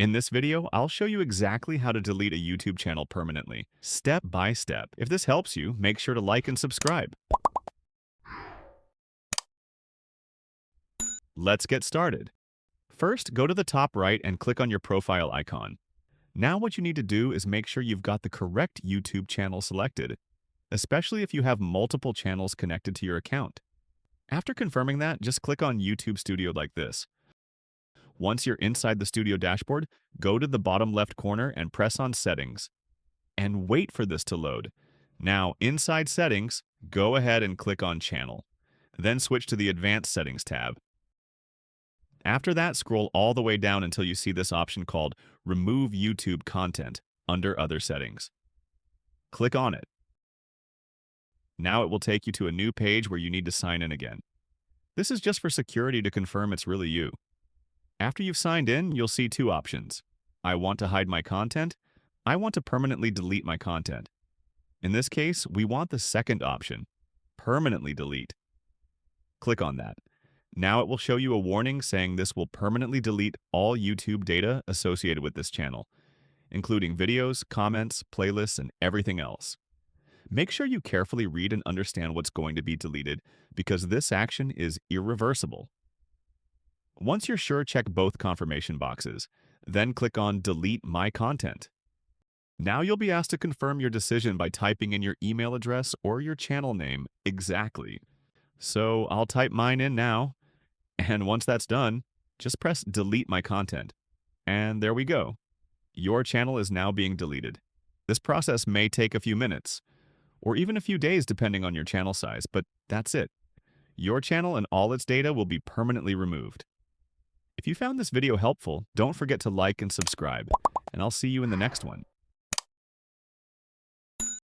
In this video, I'll show you exactly how to delete a YouTube channel permanently, step by step. If this helps you, make sure to like and subscribe. Let's get started. First, go to the top right and click on your profile icon. Now what you need to do is make sure you've got the correct YouTube channel selected, especially if you have multiple channels connected to your account. After confirming that, just click on YouTube Studio like this. Once you're inside the Studio dashboard, go to the bottom left corner and press on Settings. And wait for this to load. Now, inside Settings, go ahead and click on Channel. Then switch to the Advanced Settings tab. After that, scroll all the way down until you see this option called Remove YouTube Content under Other Settings. Click on it. Now it will take you to a new page where you need to sign in again. This is just for security to confirm it's really you. After you've signed in, you'll see two options. I want to hide my content. I want to permanently delete my content. In this case, we want the second option, permanently delete. Click on that. Now it will show you a warning saying this will permanently delete all YouTube data associated with this channel, including videos, comments, playlists, and everything else. Make sure you carefully read and understand what's going to be deleted because this action is irreversible. Once you're sure, check both confirmation boxes. Then click on Delete My Content. Now you'll be asked to confirm your decision by typing in your email address or your channel name exactly. So I'll type mine in now. And once that's done, just press Delete My Content. And there we go. Your channel is now being deleted. This process may take a few minutes, or even a few days depending on your channel size, but that's it. Your channel and all its data will be permanently removed. If you found this video helpful, don't forget to like and subscribe, and I'll see you in the next one.